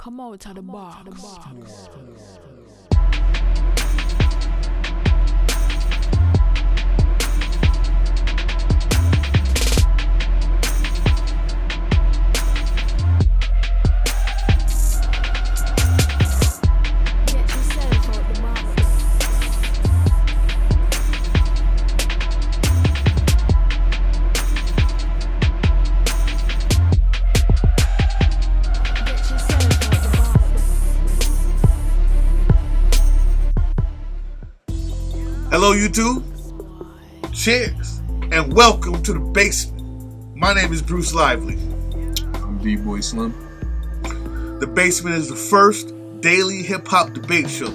Come out of the box. Hello YouTube, cheers, and welcome to the basement. My name is Bruce Lively. I'm D-Boy Slim. The basement is the first daily hip-hop debate show.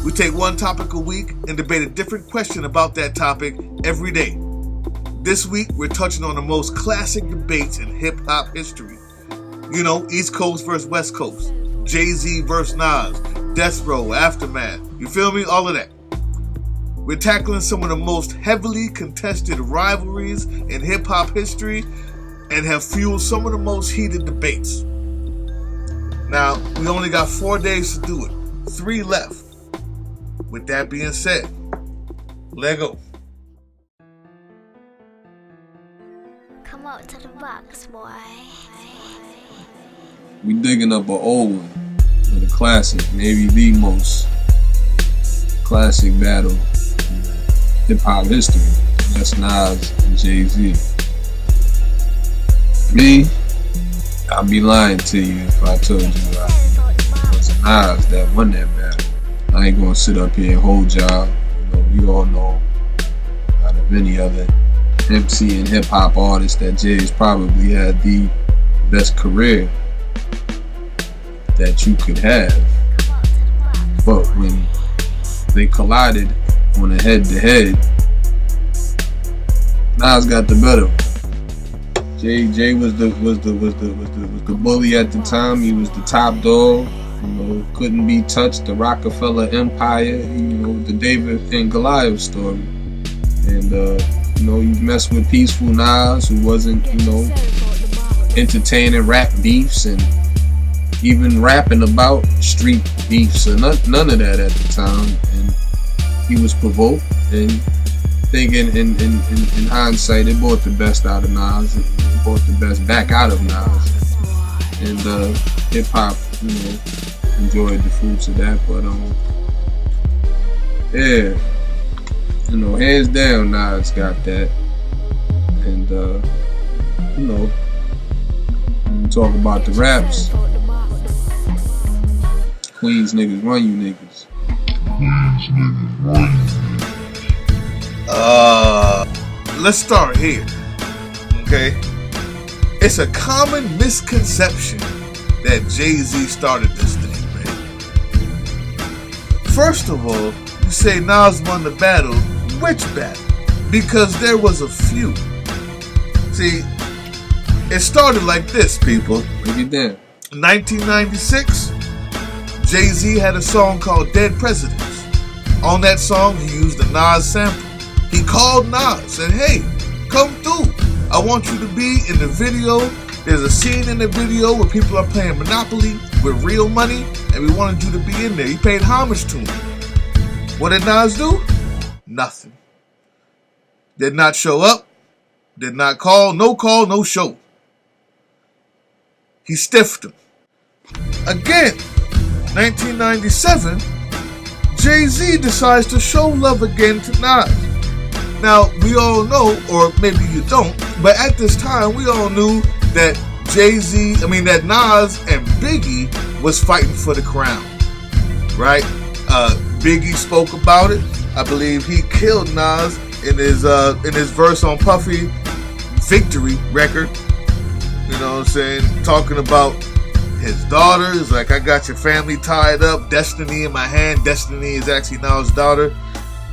We take one topic a week and debate a different question about that topic every day. This week, we're touching on the most classic debates in hip-hop history. You know, East Coast versus West Coast, Jay-Z versus Nas, Death Row, Aftermath, you feel me? All of that. We're tackling some of the most heavily contested rivalries in hip-hop history and have fueled some of the most heated debates. Now, we only got 4 days to do it. 3 left. With that being said, let go. Come out to the box, boy. We digging up an old one, with a classic, maybe the most classic battle in hip-hop history. That's Nas and Jay-Z. Me, I'd be lying to you if I told you it was Nas that won that battle. I ain't gonna sit up here and hold y'all. You know, we all know out of any other MC and hip-hop artist that Jay's probably had the best career that you could have. But when they collided on a head-to-head, Nas got the better. Jay was the bully at the time. He was the top dog. You know, couldn't be touched. The Rockefeller Empire. You know, the David and Goliath story. And you know, you mess with Peaceful Nas, who wasn't, you know, entertaining rap beefs and even rapping about street beefs or none of that at the time. And he was provoked, and thinking in hindsight, they brought the best out of Nas, and brought the best back out of Nas. And hip hop, you know, enjoyed the fruits of that. But yeah, you know, hands down, Nas got that. And you know, when we talk about the raps, Queens niggas run you niggas. Let's start here. Okay? It's a common misconception that Jay-Z started this thing, man. First of all, you say Nas won the battle. Which battle? Because there was a few. See, it started like this, people. Break it down. 1996, Jay-Z had a song called Dead Presidents. On that song, he used the Nas sample. He called Nas, said, hey, come through. I want you to be in the video. There's a scene in the video where people are playing Monopoly with real money, and we wanted you to be in there. He paid homage to him. What did Nas do? Nothing. Did not show up. Did not call, no show. He stiffed him. Again, 1997, Jay-Z decides to show love again to Nas. Now, we all know, or maybe you don't, but at this time, we all knew that that Nas and Biggie was fighting for the crown, right? Biggie spoke about it. I believe he killed Nas in his verse on Puffy Victory record. You know what I'm saying? Talking about his daughters, like, I got your family tied up, Destiny in my hand. Destiny is actually Nas' daughter.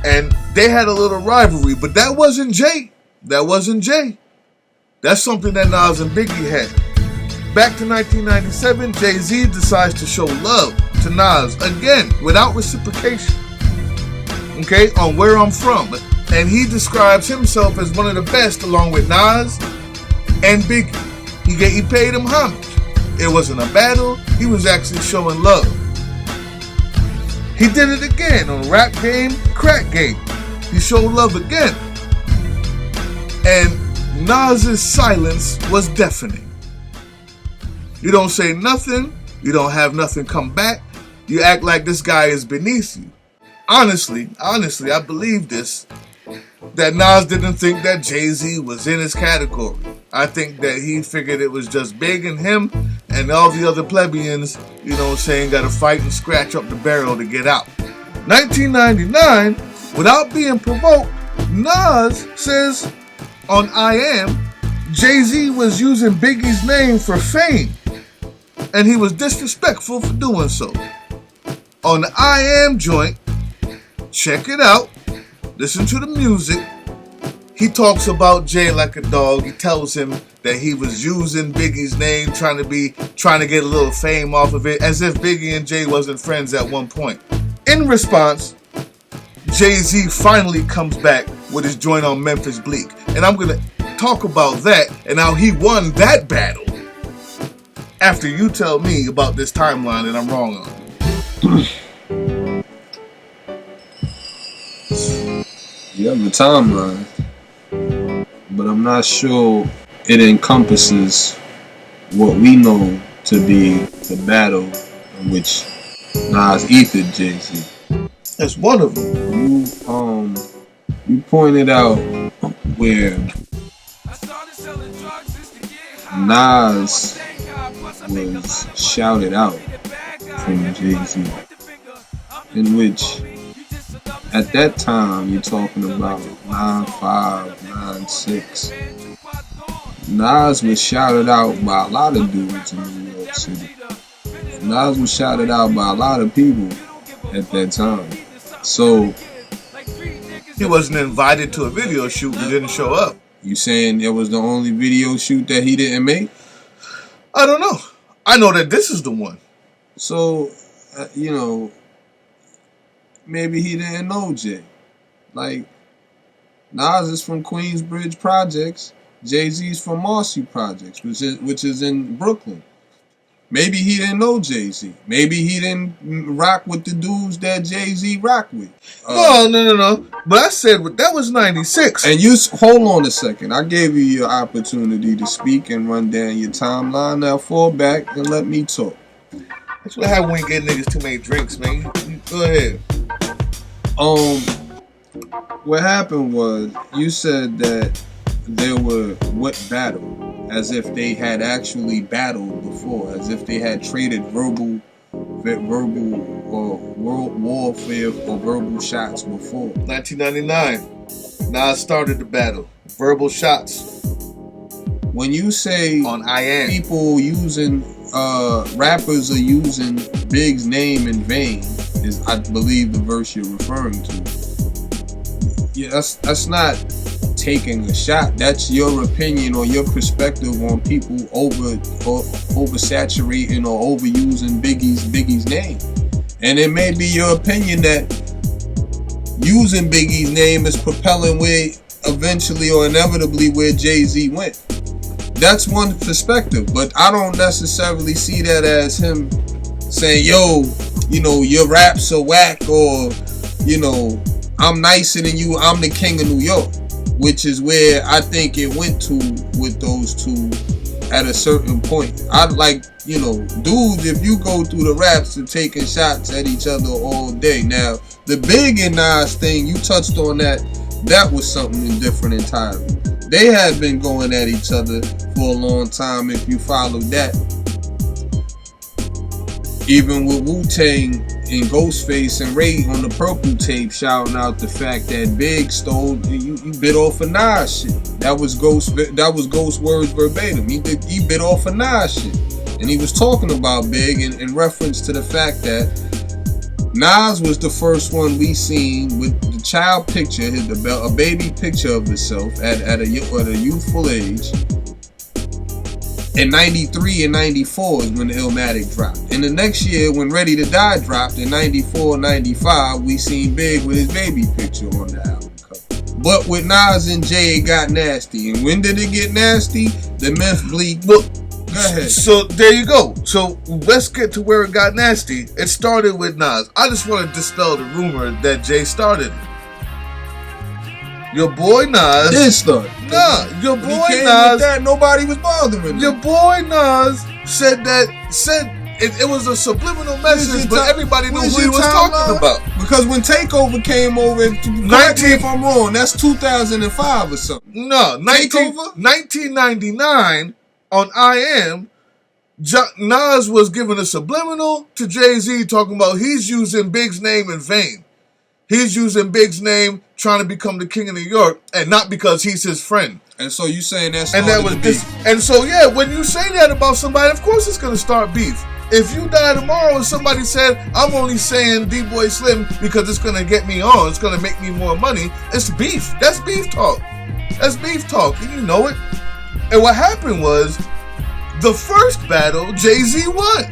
And they had a little rivalry, but that wasn't Jay. That's something that Nas and Biggie had. Back to 1997, Jay-Z decides to show love to Nas again, without reciprocation. Okay, on Where I'm From. And he describes himself as one of the best, along with Nas and Biggie. He paid him homage. It wasn't a battle. He was actually showing love. He did it again on Rap Game, Crack Game. He showed love again. And Nas's silence was deafening. You don't say nothing. You don't have nothing come back. You act like this guy is beneath you. Honestly, I believe this. That Nas didn't think that Jay-Z was in his category. I think that he figured it was just Big and him and all the other plebeians, you know what I'm saying, got to fight and scratch up the barrel to get out. 1999, without being provoked, Nas says on I Am, Jay-Z was using Biggie's name for fame, and he was disrespectful for doing so. On the I Am joint, check it out. Listen to the music. He talks about Jay like a dog. He tells him that he was using Biggie's name, trying to get a little fame off of it, as if Biggie and Jay wasn't friends at one point. In response, Jay-Z finally comes back with his joint on Memphis Bleak. And I'm going to talk about that and how he won that battle after you tell me about this timeline that I'm wrong on. You have the timeline, but I'm not sure it encompasses what we know to be the battle in which Nas ethered Jay-Z. That's one of them. You pointed out where Nas was shouted out from Jay-Z, in which at that time you're talking about 9'5", 9'6". Nas was shouted out by a lot of dudes in New York City. Nas was shouted out by a lot of people at that time. So he wasn't invited to a video shoot. He didn't show up. You saying it was the only video shoot that he didn't make? I don't know. I know that this is the one. So, maybe he didn't know Jay. Like, Nas is from Queensbridge Projects. Jay-Z's from Marcy Projects, which is in Brooklyn. Maybe he didn't know Jay-Z. Maybe he didn't rock with the dudes that Jay-Z rocked with. No. But I said that was 96. And you hold on a second. I gave you your opportunity to speak and run down your timeline. Now fall back and let me talk. That's what happened when you get niggas too many drinks, man. Go ahead. What happened was you said that there were what battle, as if they had actually battled before, as if they had traded verbal or world warfare or verbal shots before. 1999, Nas started the battle. Verbal shots. When you say on I Am, people using rappers are using Big's name in vain, is I believe the verse you're referring to. Yeah, that's not taking a shot. That's your opinion or your perspective on people oversaturating or overusing Biggie's name. And it may be your opinion that using Biggie's name is propelling where eventually or inevitably where Jay-Z went. That's one perspective, but I don't necessarily see that as him saying, yo, your raps are whack, or, I'm nicer than you, I'm the king of New York, which is where I think it went to with those two at a certain point. I'd like, dudes, if you go through the raps and taking shots at each other all day. Now, the Big and Nas thing, you touched on that was something different entirely. They had been going at each other for a long time, if you followed that. Even with Wu-Tang and Ghostface and Ray on the Purple tape shouting out the fact that Big stole, you bit off of Nas shit. That was Ghost words verbatim. He bit off of Nas shit. And he was talking about Big in reference to the fact that Nas was the first one we seen with the child picture, a baby picture of himself at a youthful age. In 93 and 94 is when the Illmatic dropped. And the next year when Ready to Die dropped in 94, 95, we seen Big with his baby picture on the album cover. But with Nas and Jay, it got nasty. And when did it get nasty? The Memphis Bleak. Look, Go ahead. So there you go. So let's get to where it got nasty. It started with Nas. I just want to dispel the rumor that Jay started it. Your boy Nas Did start. Nah, your When boy he came Nas. with that, nobody was bothering him. Your boy Nas said it was a subliminal message, but everybody knew who he was talking about. Because when Takeover came over, correct me if I'm wrong, that's 2005 or something. No, Takeover? 1999 on I Am, Nas was giving a subliminal to Jay-Z talking about he's using Big's name in vain. He's using Big's name trying to become the king of New York, and not because he's his friend. And so you saying that's And that was this. And so yeah, when you say that about somebody, of course it's gonna start beef. If you die tomorrow and somebody said, I'm only saying D-Boy Slim because it's gonna get me on, it's gonna make me more money, it's beef. That's beef talk. That's beef talk, and you know it. And what happened was, the first battle, Jay-Z won.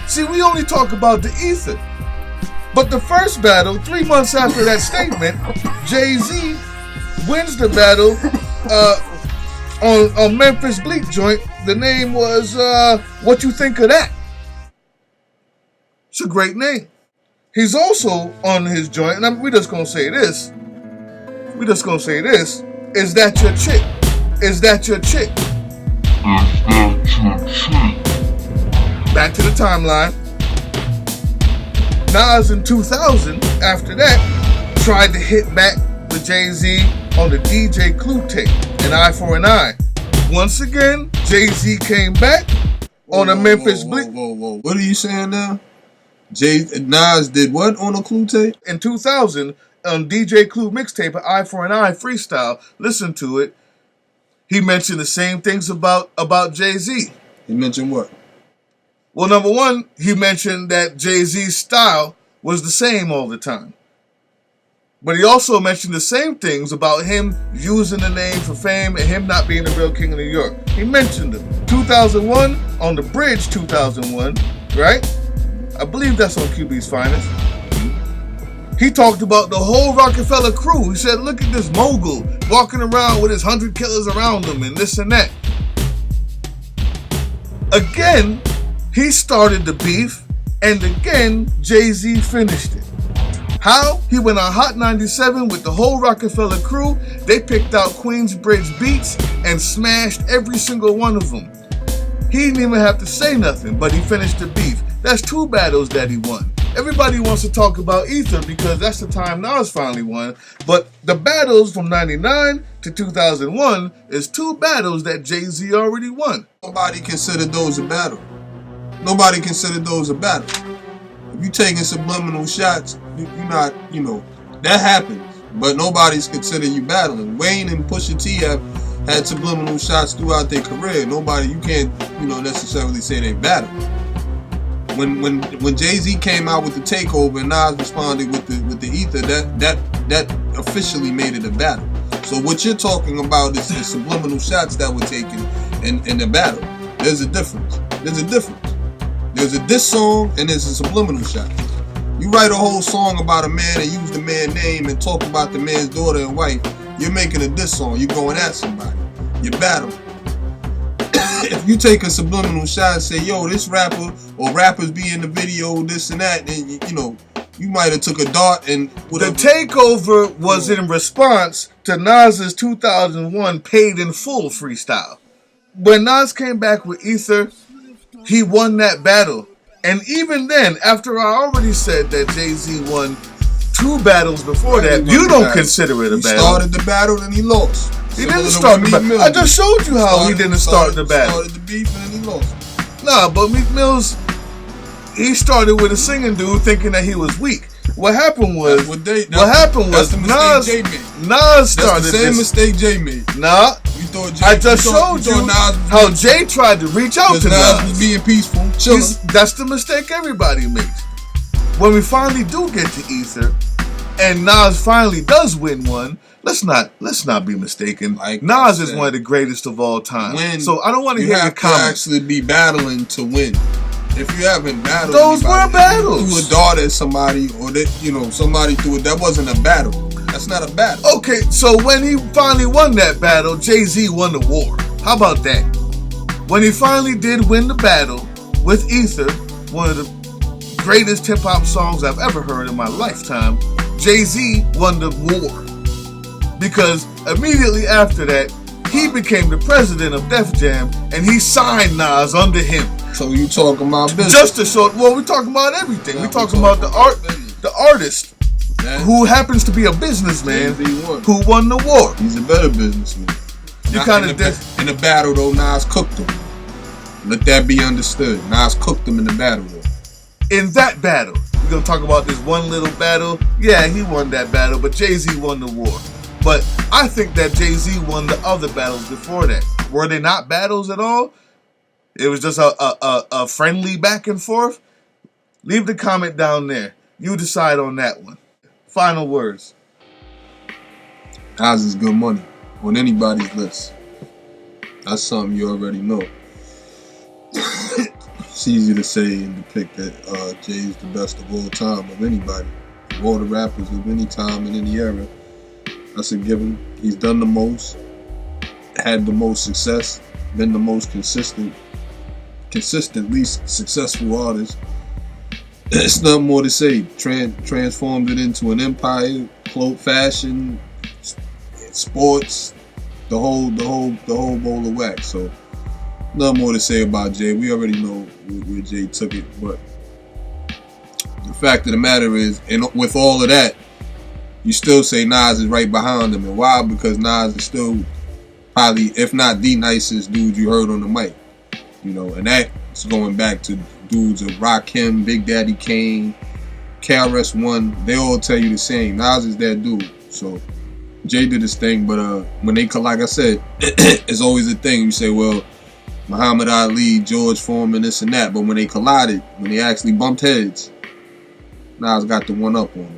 See, we only talk about the ether. But the first battle, 3 months after that statement, Jay-Z wins the battle on Memphis Bleak joint. The name was What You Think of That? It's a great name. He's also on his joint, and we're just going to say this. Is that your chick? Is that your chick? Back to the timeline. Nas in 2000, after that, tried to hit back with Jay-Z on the DJ Clue tape, An Eye for an Eye. Once again, Jay-Z came back on a Memphis Bleak. Whoa. What are you saying now? Nas did what on a Clue tape? In 2000, on DJ Clue mixtape, An Eye for an Eye freestyle. Listen to it. He mentioned the same things about Jay-Z. He mentioned what? Well, number one, he mentioned that Jay-Z's style was the same all the time. But he also mentioned the same things about him using the name for fame and him not being the real king of New York. He mentioned them. 2001, on the bridge 2001, right? I believe that's on QB's Finest. He talked about the whole Rockefeller crew. He said, look at this mogul walking around with his 100 killers around him and this and that. Again, he started the beef, and again, Jay-Z finished it. How? He went on Hot 97 with the whole Rockefeller crew. They picked out Queensbridge beats and smashed every single one of them. He didn't even have to say nothing, but he finished the beef. That's 2 battles that he won. Everybody wants to talk about Ether because that's the time Nas finally won. But the battles from 99 to 2001 is 2 battles that Jay-Z already won. Nobody considered those a battle. Nobody considered those a battle. If you taking subliminal shots, you're not, that happens. But nobody's considered you battling. Wayne and Pusha T have had subliminal shots throughout their career. You can't, necessarily say they battle. When Jay-Z came out with the Takeover and Nas responded with the Ether, that officially made it a battle. So what you're talking about is the subliminal shots that were taken in the battle. There's a difference. There's a diss song and there's a subliminal shot. You write a whole song about a man and use the man's name and talk about the man's daughter and wife. You're making a diss song. You're going at somebody. You're battling. If you take a subliminal shot and say, yo, this rapper or rappers be in the video, this and that, then you might have took a dart and whatever. The Takeover was in response to Nas's 2001 Paid in Full freestyle. When Nas came back with Ether, he won that battle. And even then, after I already said that Jay-Z won 2 battles before that, you don't consider it a battle. He started the battle and he lost. He didn't start the battle. I just showed you how he didn't start the battle. Started the beef and then he lost. Nah, but Meek Mill's, he started with a singing dude thinking that he was weak. What happened was Nas started That's the same mistake Jay made. Nah, I just showed you how Jay tried to reach out to Nas was being peaceful, chilling. That's the mistake everybody makes. When we finally do get to Ether, and Nas finally does win one, let's not be mistaken. Like Nas is one of the greatest of all time. So I don't want to hear your comments. You have to actually be battling to win. If you haven't battled, those were battles. You threw a dart at somebody, or somebody threw it. That wasn't a battle. That's not a battle. Okay, so when he finally won that battle, Jay-Z won the war. How about that? When he finally did win the battle with Ether, one of the greatest hip-hop songs I've ever heard in my lifetime, Jay-Z won the war. Because immediately after that, he became the president of Def Jam, and he signed Nas under him. So you talking about business? Just to show, well, we're talking about everything. Yeah, we're talking about the artist who happens to be a businessman who won the war. He's a better businessman. You kind of in the battle though, Nas cooked him. Let that be understood. Nas cooked him in the battle though. In that battle, we're gonna talk about this one little battle. Yeah, he won that battle, but Jay-Z won the war. But I think that Jay-Z won the other battles before that. Were they not battles at all? It was just a friendly back and forth? Leave the comment down there. You decide on that one. Final words. Nas is good money on anybody's list. That's something you already know. It's easy to say and depict that Jay is the best of all time of anybody. Of all the rappers of any time in any era. That's a given. He's done the most, had the most success, been the most consistently successful artist. It's nothing more to say. Transformed it into an empire, clothes, fashion, sports, the whole bowl of wax. So nothing more to say about Jay. We already know where Jay took it, but the fact of the matter is, and with all of that, you still say Nas is right behind him. And why? Because Nas is still probably, if not the nicest dude you heard on the mic. You know, and that's going back to dudes of Rakim, Big Daddy Kane, KRS-One. They all tell you the same. Nas is that dude. So Jay did his thing, but when they, like I said, it's always a thing. You say, well, Muhammad Ali, George Foreman, this and that. But when they collided, when they actually bumped heads, Nas got the one up on him.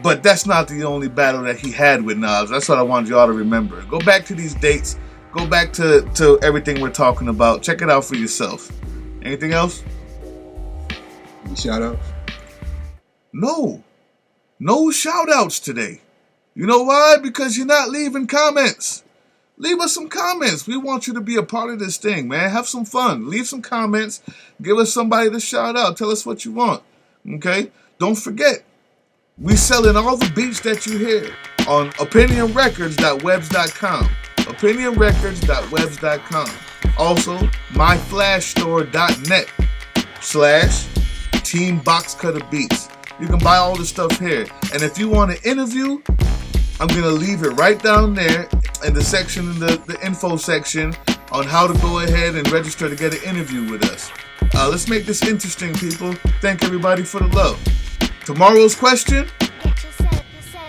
But that's not the only battle that he had with Nas. That's what I wanted y'all to remember. Go back to these dates. Go back to everything we're talking about. Check it out for yourself. Anything else? Any shout outs? No. No shout outs today. You know why? Because you're not leaving comments. Leave us some comments. We want you to be a part of this thing, man. Have some fun. Leave some comments. Give us somebody to shout out. Tell us what you want. Okay? Don't forget, we selling all the beats that you hear on opinionrecords.webs.com. opinionrecords.webs.com. Also, myflashstore.net/Team Box Cutter Beats. You can buy all the stuff here. And if you want an interview, I'm going to leave it right down there in the section, in the info section, on how to go ahead and register to get an interview with us. Let's make this interesting, people. Thank everybody for the love. Tomorrow's question,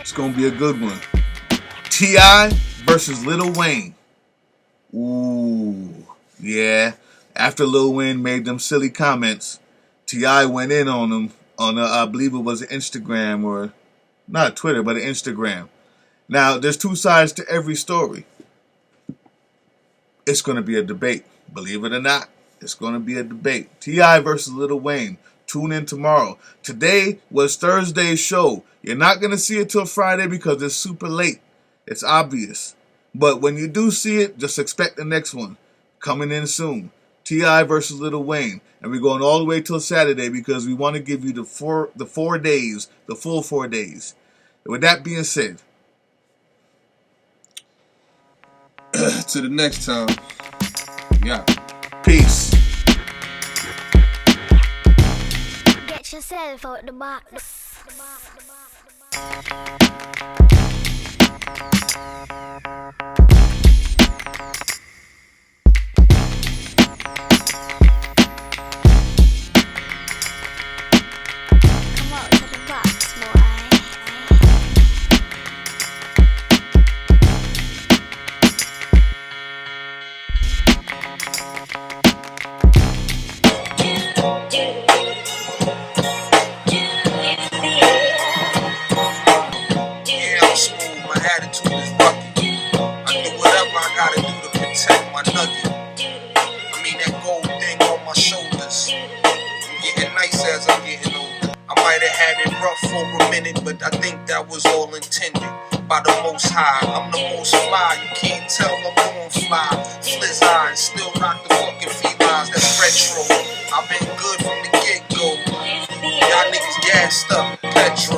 it's going to be a good one. T.I. versus Lil Wayne. Ooh, yeah. After Lil Wayne made them silly comments, T.I. went in on him on, I believe it was Instagram, or not Twitter, but Instagram. Now, there's two sides to every story. It's going to be a debate. Believe it or not, it's going to be a debate. T.I. versus Lil Wayne. Tune in tomorrow. Today was Thursday's show. You're not going to see it till Friday because it's super late. It's obvious. But when you do see it, just expect the next one. Coming in soon. T.I. versus Lil Wayne. And we're going all the way till Saturday because we want to give you the full 4 days. With that being said, to the next time. Yeah. Peace. Get yourself out the box. Come out to the box, boy. Had it rough for a minute, but I think that was all intended. by the most high. I'm the most fly, you can't tell I'm on fly. Flizz eyes, still rock the fucking felines, that's retro. I've been good from the get-go. Y'all niggas gassed up,